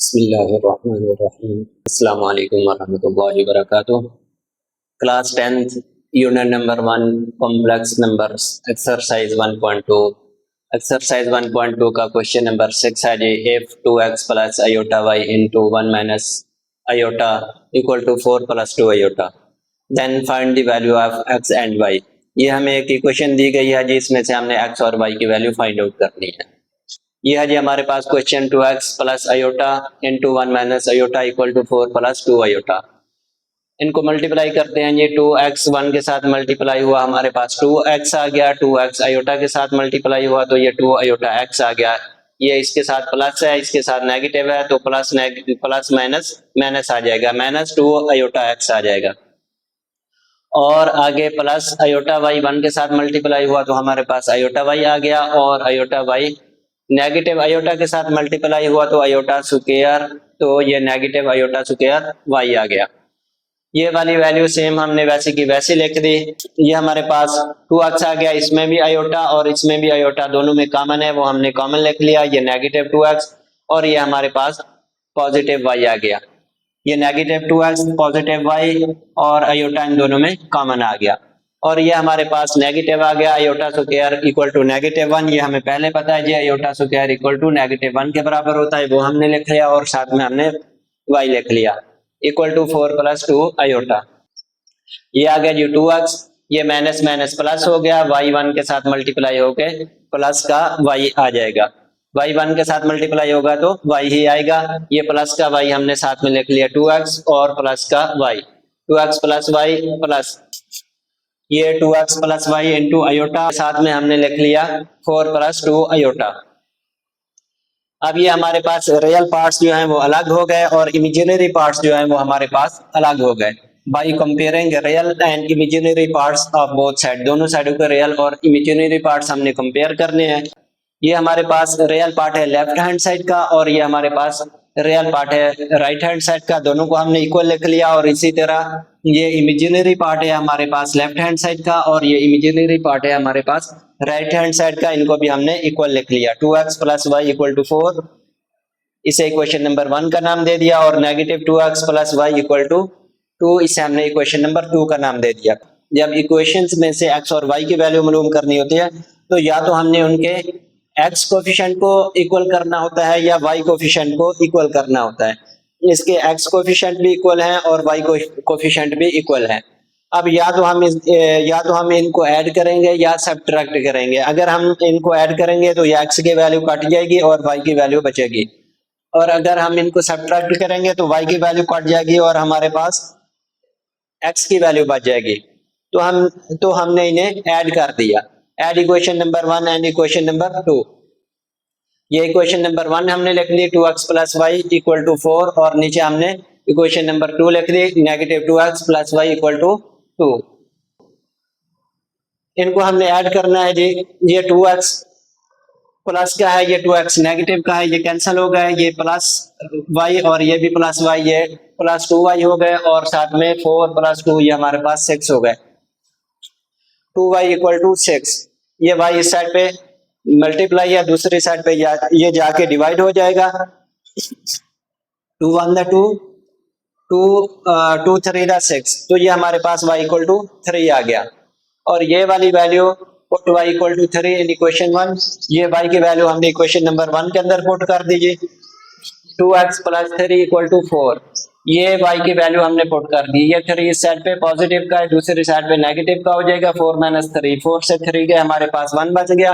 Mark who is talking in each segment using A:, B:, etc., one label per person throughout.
A: बिस्मिल्लाहिर्रहमानिर्रहीम। अस्सलामु अलैकुम वरहमतुल्लाहि वबरकातुह। Class 10th unit number 1 complex numbers exercise 1.2। Exercise 1.2 का क्वेश्चन नंबर 6 है जी। If 2x plus iota y into 1 minus iota equal to 4 plus 2 iota then find the value of x and y। ये हमें एक इक्वेशन दी गई है जी, इसमें से हमने x और y की वैल्यू फाइंड आउट करनी है। ये है जी हमारे पास question 2x plus iota into 1 minus iota equal to 4 plus 2 iota. इनको मल्टीप्लाई करते हैं ये 2x 1 के साथ मल्टीप्लाई हुआ, हमारे पास 2x आ गया। 2x आयोटा के साथ मल्टीप्लाई हुआ तो ये 2 आयोटा x आ गया। ये इसके साथ प्लस है, इसके साथ नेगेटिव है तो प्लस माइनस माइनस आ जाएगा, माइनस 2 आयोटा x आ जाएगा। और आगे प्लस आयोटा y 1 के साथ मल्टीप्लाई हुआ तो हमारे पास आयोटा y आ गया। और आयोटा y नेगेटिव आयोटा के साथ मल्टीप्लाई हुआ तो आयोटा स्क्वायर, तो ये नेगेटिव आयोटा स्क्वायर y आ गया। ये वाली वैल्यू सेम हमने वैसे की वैसे लिख दी। ये हमारे पास 2x आ गया, इसमें भी आयोटा और इसमें भी आयोटा, दोनों में कॉमन है वो हमने कॉमन लिख लिया। ये नेगेटिव 2x और ये हमारे पास पॉजिटिव y आ गया। ये नेगेटिव 2x पॉजिटिव y और आयोटा इन दोनों में कॉमन आ गया। और ये हमारे पास नेगेटिव आ गया, iota square equal to negative 1। ये हमें पहले पता है जी, iota square equal to negative 1 के बराबर होता है, वो हमने लिख लिया। और साथ में हमने y लिख लिया इक्वल टू 4 प्लस 2 आयोटा। ये आ गया जी 2x, ये माइनस माइनस प्लस हो गया, y 1 के साथ मल्टीप्लाई होके प्लस का y आ जाएगा। y 1 के साथ मल्टीप्लाई होगा तो y ही आएगा। ये प्लस का y हमने साथ में लिख लिया 2x और प्लस का y, 2x plus y plus ये 2x plus y into iota, साथ में हमने लिख लिया 4 प्लस 2 आयोटा। अब ये हमारे पास रियल पार्ट्स जो हैं वो अलग हो गए और इमेजिनरी पार्ट्स जो हैं वो हमारे पास अलग हो गए। By comparing real and imaginary parts of both side, दोनों साइडों के रियल और इमेजिनरी पार्ट्स हमने कंपेयर करने हैं। ये हमारे पास रियल पार्ट है लेफ्ट हैंड साइड का और ये हमारे पास रियल पार्ट है राइट हैंड साइड का, दोनों को हमने इक्वल लिख लिया। और इसी तरह ये इमेजिनरी पार्ट है हमारे पास लेफ्ट हैंड साइड का और ये इमेजिनरी पार्ट है हमारे पास राइट हैंड साइड का, इनको भी हमने इक्वल लिख लिया। 2x plus Y equal to 4, इसे इक्वेशन नंबर 1 का नाम दे दिया। और negative 2x plus Y equal to 2, इसे हमने इक्वेशन नंबर 2 का नाम दे दिया। जब इक्वेशंस में से x और y की वैल्यू मालूम करनी होती है तो या तो हमने उनके x कोफिशिएंट को इक्वल करना होता है या y कोफिशिएंट को इक्वल करना होता है। इसके x कोफिशिएंट भी इक्वल हैं और y कोफिशिएंट भी इक्वल है। अब या तो हम इनको ऐड करेंगे या सब्ट्रैक्ट करेंगे। अगर हम इनको ऐड करेंगे तो ये x की वैल्यू कट जाएगी और y की वैल्यू बचेगी, और अगर हम इनको सब्ट्रैक्ट करेंगे तो y की वैल्यू कट जाएगी और हमारे पास x की वैल्यू बच जाएगी। तो हमने इन्हें ऐड कर दिया। Add equation number 1 and equation number 2। ये इक्वेशन नंबर 1 हमने लिख ली 2x plus Y equal to 4 और नीचे हमने इक्वेशन नंबर 2 लिख दी negative 2x plus Y equal to 2। इनको हमने ऐड करना है जी। ये 2x प्लस का है, ये 2x नेगेटिव का है, ये कैंसिल हो गए। ये प्लस y और ये भी प्लस y, ये प्लस 2y हो गए और साथ में 4 प्लस 2 ये हमारे पास 6 हो गए। 2y equal to 6। ये y इस साइड पे मल्टीप्लाई है, दूसरी साइड पे ये जाके डिवाइड हो जाएगा। 2 1 2, 2 3 6, तो ये हमारे पास y इक्वल टू 3 आ गया। और ये वाली value put y equal to 3 in equation 1। ये y की वैल्यू हमने इक्वेशन नंबर 1 के अंदर पुट कर दीजिए। 2x प्लस 3 इक्वल टू 4, ये y की वैल्यू हमने पुट कर दी। ये 3 इस साइड पे पॉजिटिव का है, दूसरी साइड पे नेगेटिव का हो जाएगा। 4 माइनस 3, 4 से 3 गए, हमारे पास 1 बच गया।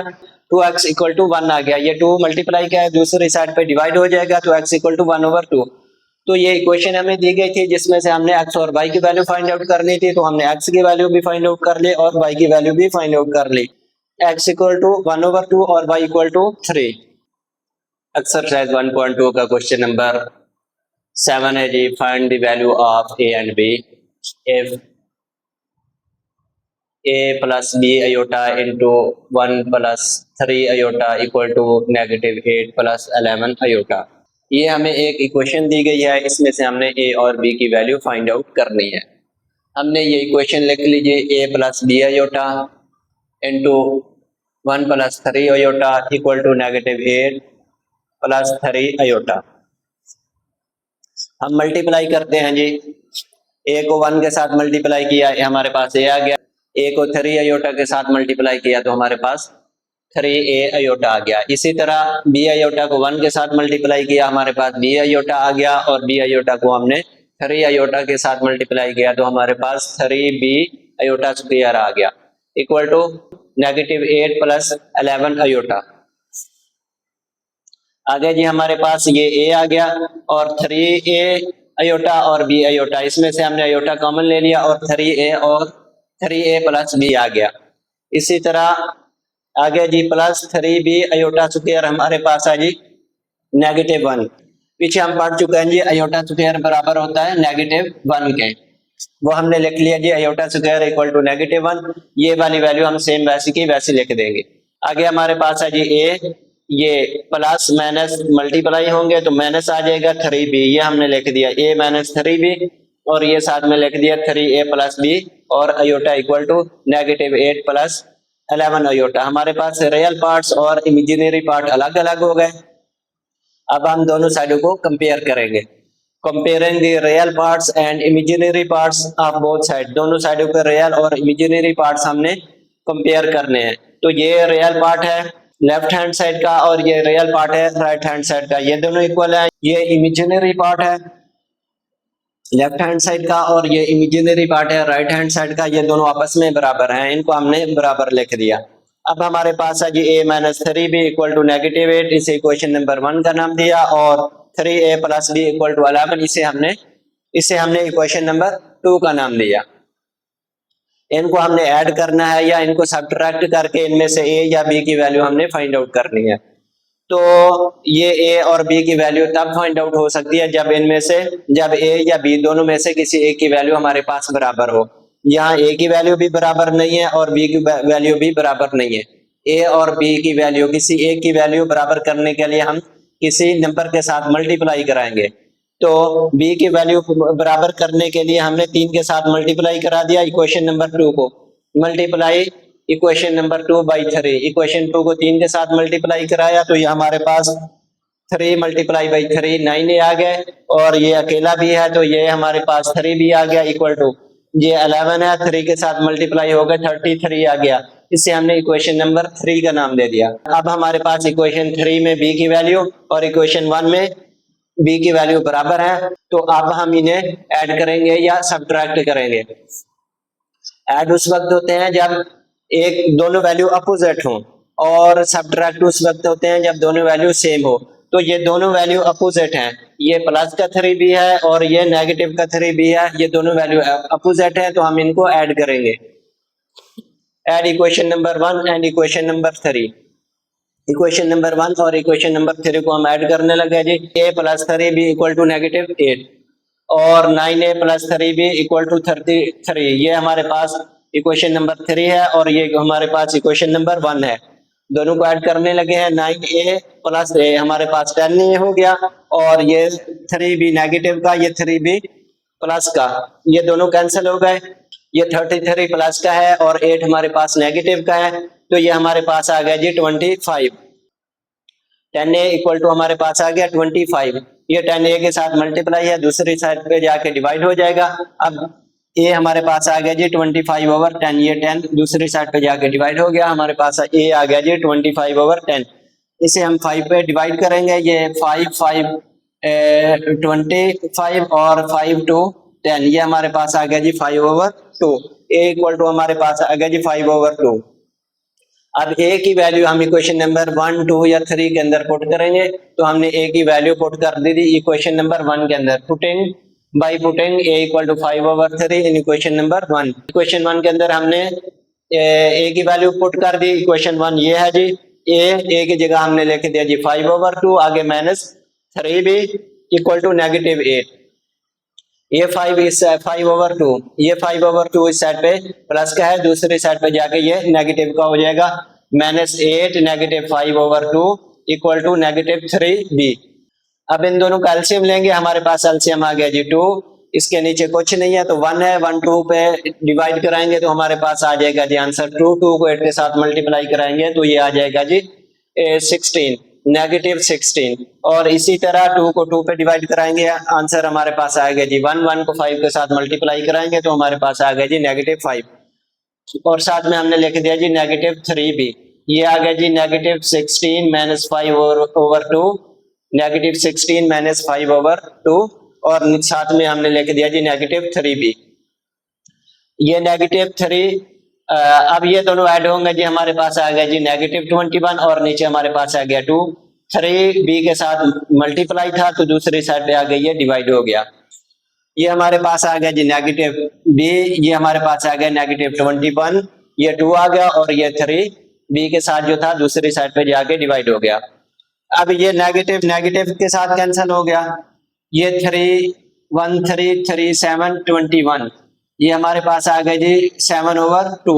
A: 2x इक्वल टू 1 आ गया। ये 2 मल्टीप्लाई का है, दूसरी साइड पे डिवाइड हो जाएगा तो x इक्वल टू 1/2। तो ये इक्वेशन हमें दी गई थी जिसमें से हमने x और y की वैल्यू फाइंड आउट करनी थी, तो हमने x की वैल्यू भी फाइंड आउट कर ली और y की वैल्यू भी फाइंड आउट कर ली। x इक्वल टू 1/2 और y इक्वल टू 3। एक्सरसाइज 1.2 का क्वेश्चन नंबर 7 है जी। Find the value of a and b if a plus b iota into 1 plus 3 iota equal to negative 8 plus 11 iota. ये हमें एक equation दी गई है, इसमें से हमने a और b की वैल्यू फाइंड आउट करनी है। हमने ये इक्वेशन लिख लीजिए a plus b iota into 1 plus 3 iota equal to negative 8 plus 3 iota. हम मल्टीप्लाई करते हैं जी, ए को 1 के साथ मल्टीप्लाई किया, हमारे पास ए आ गया। ए को 3 आयोटा के साथ मल्टीप्लाई किया तो हमारे पास 3a आयोटा आ गया। इसी तरह b आयोटा को 1 के साथ मल्टीप्लाई किया, हमारे पास b आयोटा आ गया, और b आयोटा को हमने 3 आयोटा के साथ मल्टीप्लाई किया तो हमारे पास 3b आयोटा स्क्वायर आ गया, इक्वल टू -8 प्लस 11 आयोटा। आगे जी हमारे पास ये a आ गया और 3a आयोटा और b आयोटा, इसमें से हमने आयोटा कॉमन ले लिया और 3a और 3a प्लस b आ गया। इसी तरह आगे जी प्लस 3b आयोटा स्क्वायर हमारे पास है जी -1। पीछे हम पढ़ चुके हैं जी आयोटा स्क्वायर बराबर होता है -1 के, वो हमने लिख लिया जी आयोटा स्क्वायर इक्वल टू -1। ये वाली वैल्यू हम सेम वैसी की वैसी लिख देंगे। आगे हमारे पास है जी a, ये प्लस माइनस मल्टीप्लाई होंगे तो माइनस आ जाएगा 3b, ये हमने लिख दिया a माइनस 3b, और ये साथ में लिख दिया 3a प्लस b और iota equal to -8 plus 11 iota. हमारे पास रियल पार्ट्स और इमेजिनरी पार्ट अलग अलग हो गए। अब हम दोनों साइडों को कंपेयर करेंगे। Comparing the real parts and imaginary parts of both side, दोनों साइडों के रियल और इमेजिनरी पार्ट्स हमने कंपेयर करने हैं। तो ये रियल पार्ट है लेफ्ट हैंड साइड का और ये रियल पार्ट है राइट हैंड साइड का, ये दोनों इक्वल है। ये इमेजिनरी पार्ट है लेफ्ट हैंड साइड का और ये इमेजिनरी पार्ट है राइट हैंड साइड का, ये दोनों आपस में बराबर हैं, इनको हमने बराबर लिख दिया। अब हमारे पास है जी a minus 3b equal to -8, इसे इक्वेशन नंबर 1 का नाम दिया, और 3a plus b equal to 11, इसे हमने इक्वेशन नंबर 2 का नाम दिया। इनको हमने ऐड करना है या इनको सब्ट्रैक्ट करके इनमें से a या b की वैल्यू हमने फाइंड आउट करनी है। तो ये a और b की वैल्यू तब फाइंड आउट हो सकती है जब a या b दोनों में से किसी एक की वैल्यू हमारे पास बराबर हो। यहाँ a की वैल्यू भी बराबर नहीं है और b की वैल्यू भी बराबर नहीं है। a और b की वैल्यू, किसी एक की वैल्यू बराबर करने के लिए हम किसी नंबर के साथ मल्टीप्लाई कराएंगे। तो b की वैल्यू बराबर करने के लिए हमने 3 के साथ मल्टीप्लाई करा दिया इक्वेशन नंबर 2 को, multiply equation number 2 by 3, equation 2 को 3 के साथ मल्टीप्लाई कराया तो ये हमारे पास 3 मल्टीप्लाई बाई 3 9 आ गए, और ये अकेला भी है तो ये हमारे पास 3 भी आ गया, इक्वल टू ये 11 है, 3 के साथ मल्टीप्लाई हो गए 33 आ गया। इसे हमने इक्वेशन नंबर 3 का नाम दे दिया। अब हमारे पास इक्वेशन 3 में b की वैल्यू और इक्वेशन 1 में b की वैल्यू बराबर है, तो अब हम इन्हें ऐड करेंगे या सब्ट्रैक्ट करेंगे। ऐड उस वक्त होते हैं जब दोनों वैल्यू अपोजिट हो, और सब्ट्रैक्ट उस वक्त होते हैं जब दोनों वैल्यू सेम हो। तो ये दोनों वैल्यू अपोजिट हैं, ये प्लस का 3b है और ये नेगेटिव का 3b है, ये दोनों वैल्यू अपोजिट है तो हम इनको ऐड करेंगे। Add equation number 1 and equation number 3। Equation number 1 और इक्वेशन नंबर 3 को हम ऐड करने लगे जी। a plus 3b equal to -8 और 9a plus 3b equal to 33, ये हमारे पास इक्वेशन नंबर 3 है और ये हमारे पास इक्वेशन नंबर 1 है। दोनों को ऐड करने लगे हैं। 9a प्लस a हमारे पास 10a हो गया, और ये 3b नेगेटिव का, ये 3b प्लस का, ये दोनों कैंसिल हो गए। ये 33 प्लस का है और 8 हमारे पास नेगेटिव का है, तो ये हमारे पास आ गया जी 25। 10a इक्वल टू हमारे पास आ गया 25। ये 10a के साथ मल्टीप्लाई है, दूसरी साइड पे जाके डिवाइड हो जाएगा। अब a हमारे पास आ गया जी 25/10, ये 10 दूसरी साइड पे जाके डिवाइड हो गया, हमारे पास a आ गया जी 25/10। इसे हम 5 पे डिवाइड करेंगे, ये 5 25 और 5 2 10, ये हमारे पास आ गया जी 5/2। a इक्वल टू हमारे पास आ गया जी 5/2। अब a की वैल्यू हम इक्वेशन नंबर 1 2 या 3 के अंदर पुट करेंगे, तो हमने a की वैल्यू पुट कर दी थी इक्वेशन नंबर 1 के अंदर। Putting a equal to 5/3 in equation number 1। Equation 1 के अंदर हमने a की वैल्यू पुट कर दी, इक्वेशन 1 ये है जी। a की जगह हमने लिख दिया जी 5/2, आगे -3b इक्वल टू -8। ये 5 इस 5/2, ये 5/2 इस साइड पे प्लस का है, दूसरी साइड पे जाके ये नेगेटिव का हो जाएगा। -8 -5/2 इक्वल टू -3b। अब इन दोनों का एलसीएम लेंगे, हमारे पास एलसीएम आ गया जी 2, इसके नीचे कुछ नहीं है तो 1 है। 1 2 पे डिवाइड कराएंगे तो हमारे पास आ जाएगा जी आंसर 2। 2 को 8 के साथ मल्टीप्लाई कराएंगे तो ये आ जाएगा जी 16। -16 और इसी तरह 2 को 2 पे डिवाइड कराएंगे, आंसर हमारे पास आएगा जी 1 को 5 के साथ मल्टीप्लाई कराएंगे तो हमारे पास आ गया जी -5 और साथ में हमने लिख दिया जी -3 भी। ये आ गया जी -16 - 5 ओवर 2, -16 - 5 ओवर 2 और साथ में हमने लिख दिया जी -3 भी। ये -3 अब ये दोनों ऐड होंगे जी, हमारे पास आ गया जी -21 और नीचे हमारे पास आ गया 2। 3 बी के साथ मल्टीप्लाई था तो दूसरी साइड पे आ गई है डिवाइड हो गया। ये हमारे पास आ गया जी -b, ये हमारे पास आ गया -21, ये 2 आ गया और ये 3 बी के साथ जो था दूसरी साइड पे जाके डिवाइड हो गया। अब ये नेगेटिव नेगेटिव के साथ कैंसिल हो गया, ये 3 1 3 3 7 21, ये हमारे पास आ गया जी 7/2।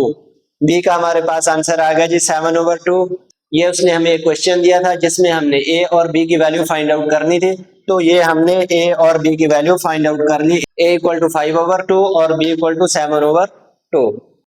A: बी का हमारे पास आंसर आ गया जी 7/2। ये उसने हमें एक क्वेश्चन दिया था जिसमें हमने ए और बी की वैल्यू फाइंड आउट करनी थी, तो ये हमने ए और बी की वैल्यू फाइंड आउट कर ली। ए = 5/2 और बी = 7/2।